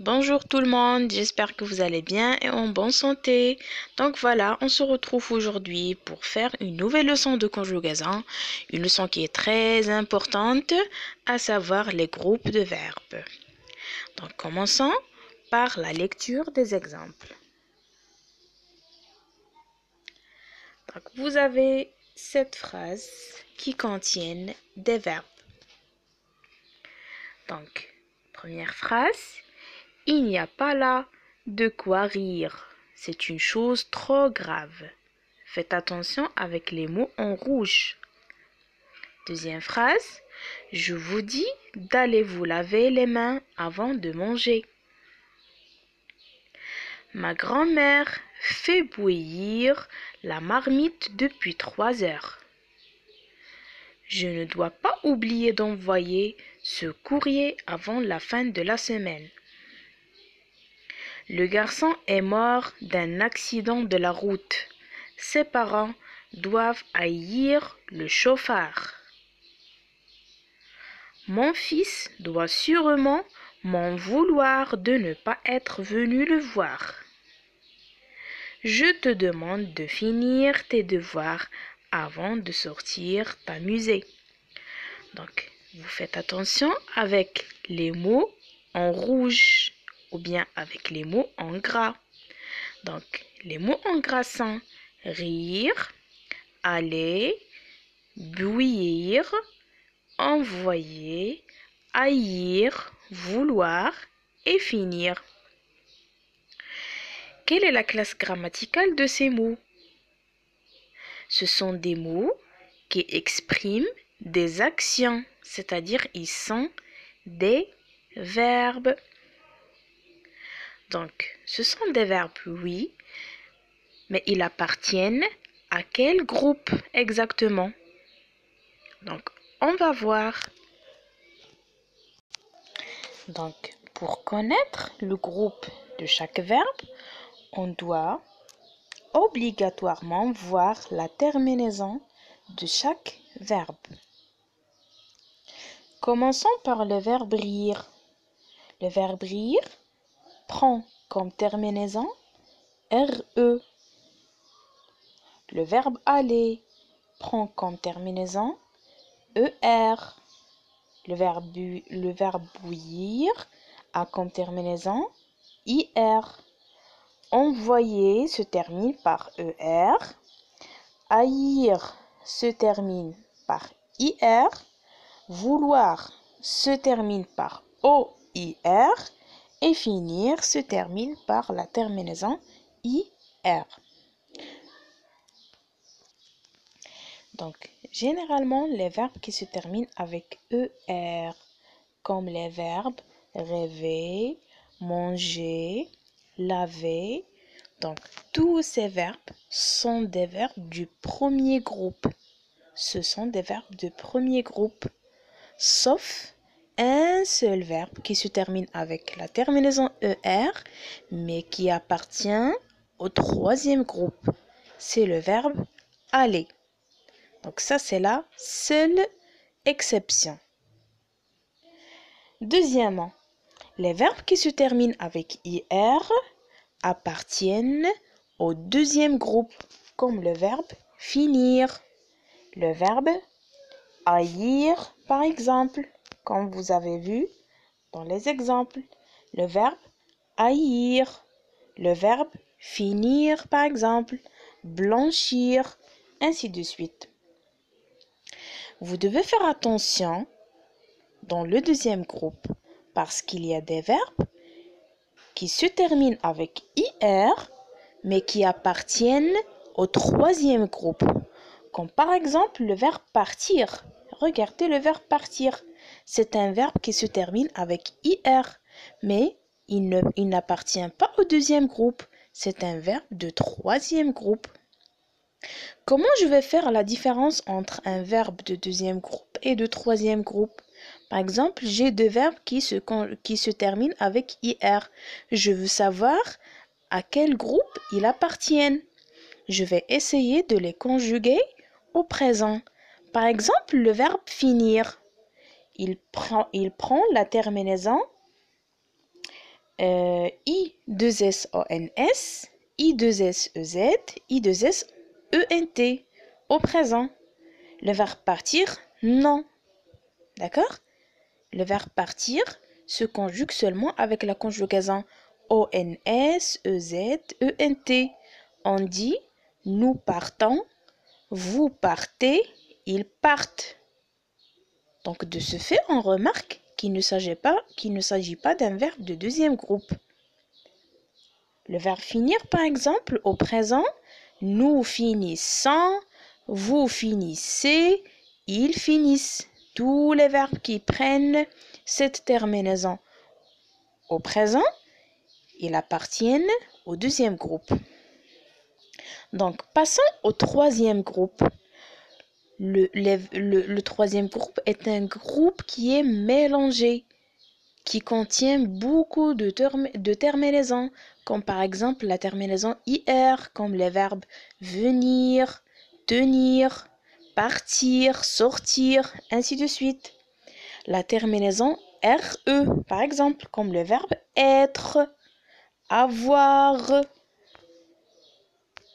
Bonjour tout le monde, j'espère que vous allez bien et en bonne santé. Donc voilà, on se retrouve aujourd'hui pour faire une nouvelle leçon de conjugaison, une leçon qui est très importante, à savoir les groupes de verbes. Donc commençons par la lecture des exemples. Donc vous avez cette phrase qui contient des verbes. Donc, première phrase. Il n'y a pas là de quoi rire. C'est une chose trop grave. Faites attention avec les mots en rouge. Deuxième phrase. Je vous dis d'aller vous laver les mains avant de manger. Ma grand-mère fait bouillir la marmite depuis 3 heures. Je ne dois pas oublier d'envoyer ce courrier avant la fin de la semaine. Le garçon est mort d'un accident de la route. Ses parents doivent haïr le chauffard. Mon fils doit sûrement m'en vouloir de ne pas être venu le voir. Je te demande de finir tes devoirs avant de sortir t'amuser. Donc, vous faites attention avec les mots en rouge ou bien avec les mots en gras. Donc, les mots en gras sont rire, aller, bouillir, envoyer, haïr, vouloir et finir. Quelle est la classe grammaticale de ces mots? Ce sont des mots qui expriment des actions, c'est-à-dire ils sont des verbes. Donc, ce sont des verbes, oui, mais ils appartiennent à quel groupe exactement? Donc, on va voir. Donc, pour connaître le groupe de chaque verbe, on doit obligatoirement voir la terminaison de chaque verbe. Commençons par le verbe rire. Le verbe rire prend comme terminaison RE. Le verbe aller prend comme terminaison ER. Le verbe bouillir a comme terminaison IR. Envoyer se termine par ER. Haïr se termine par IR. Vouloir se termine par OIR. Et finir se termine par la terminaison IR. Donc, généralement, les verbes qui se terminent avec ER, comme les verbes rêver, manger, laver. Donc, tous ces verbes sont des verbes du premier groupe. Ce sont des verbes de premier groupe, sauf un seul verbe qui se termine avec la terminaison ER, mais qui appartient au troisième groupe. C'est le verbe aller. Donc ça, c'est la seule exception. Deuxièmement, les verbes qui se terminent avec IR appartiennent au deuxième groupe, comme le verbe finir, le verbe haïr, par exemple, comme vous avez vu dans les exemples, le verbe haïr, le verbe finir, par exemple, blanchir, ainsi de suite. Vous devez faire attention dans le deuxième groupe parce qu'il y a des verbes qui se terminent avec IR mais qui appartiennent au troisième groupe. Comme par exemple le verbe partir. Regardez le verbe partir. C'est un verbe qui se termine avec IR mais il n'appartient pas au deuxième groupe. C'est un verbe de troisième groupe. Comment je vais faire la différence entre un verbe de deuxième groupe et de troisième groupe? Par exemple, j'ai deux verbes qui se terminent avec IR. Je veux savoir à quel groupe ils appartiennent. Je vais essayer de les conjuguer au présent. Par exemple, le verbe finir. Il prend la terminaison I2SONS, I2SEZ, I2SENT au présent. Le verbe partir, non. D'accord? Le verbe partir se conjugue seulement avec la conjugaison ONS, EZ, ENT. On dit nous partons, vous partez, ils partent. Donc de ce fait, on remarque qu'il ne s'agit pas d'un verbe de deuxième groupe. Le verbe finir, par exemple, au présent, nous finissons, vous finissez, ils finissent. Tous les verbes qui prennent cette terminaison au présent, ils appartiennent au deuxième groupe. Donc, passons au troisième groupe. Le troisième groupe est un groupe qui est mélangé, qui contient beaucoup de terminaisons, comme par exemple la terminaison IR, comme les verbes venir, tenir, partir, sortir, ainsi de suite. La terminaison RE, par exemple, comme le verbe être, avoir,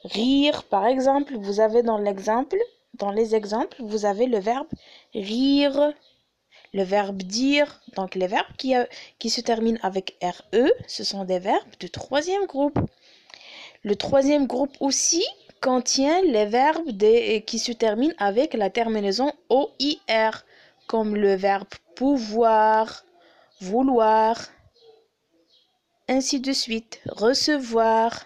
rire, par exemple. Vous avez dans les exemples, vous avez le verbe rire, le verbe dire. Donc les verbes qui se terminent avec RE, ce sont des verbes du troisième groupe. Le troisième groupe aussi contient les verbes qui se terminent avec la terminaison OIR, comme le verbe pouvoir, vouloir, ainsi de suite, recevoir.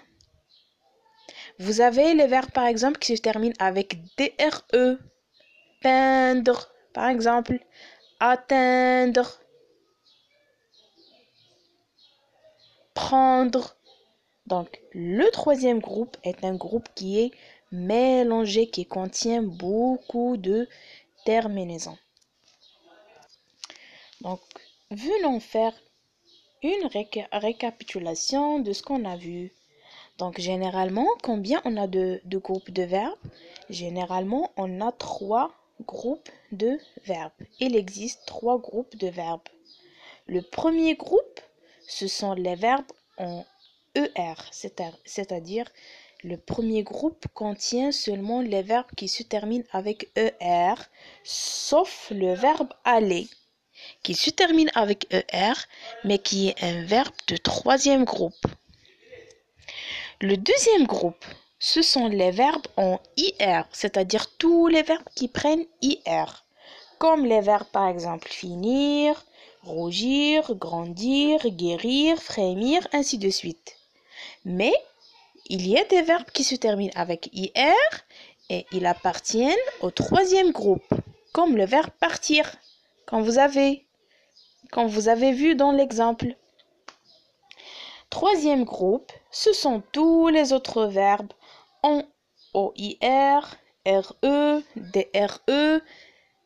Vous avez les verbes par exemple qui se terminent avec DRE, peindre par exemple, atteindre, prendre. Donc le troisième groupe est un groupe qui est mélangé, qui contient beaucoup de terminaisons. Donc venons faire une récapitulation de ce qu'on a vu. Donc généralement, combien on a de groupes de verbes? Généralement, on a 3 groupes de verbes. Il existe 3 groupes de verbes. Le premier groupe, ce sont les verbes en ER, c'est-à-dire le premier groupe contient seulement les verbes qui se terminent avec ER, sauf le verbe aller, qui se termine avec ER, mais qui est un verbe de troisième groupe. Le deuxième groupe, ce sont les verbes en IR, c'est-à-dire tous les verbes qui prennent IR, comme les verbes par exemple finir, rougir, grandir, guérir, frémir, ainsi de suite. Mais il y a des verbes qui se terminent avec IR et ils appartiennent au troisième groupe, comme le verbe partir, comme vous avez vu dans l'exemple. Troisième groupe, ce sont tous les autres verbes en OIR, RE, DRE,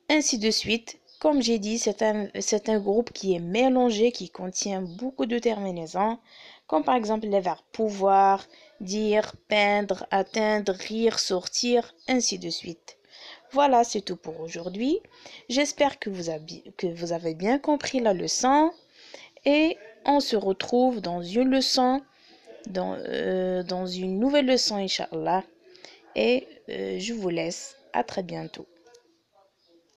ainsi de suite. Comme j'ai dit, c'est un groupe qui est mélangé, qui contient beaucoup de terminaisons, comme par exemple les verbes pouvoir, dire, peindre, atteindre, rire, sortir, ainsi de suite. Voilà, c'est tout pour aujourd'hui. J'espère que vous avez bien compris la leçon et on se retrouve dans une leçon, dans une nouvelle leçon, Inch'Allah. Et je vous laisse. À très bientôt.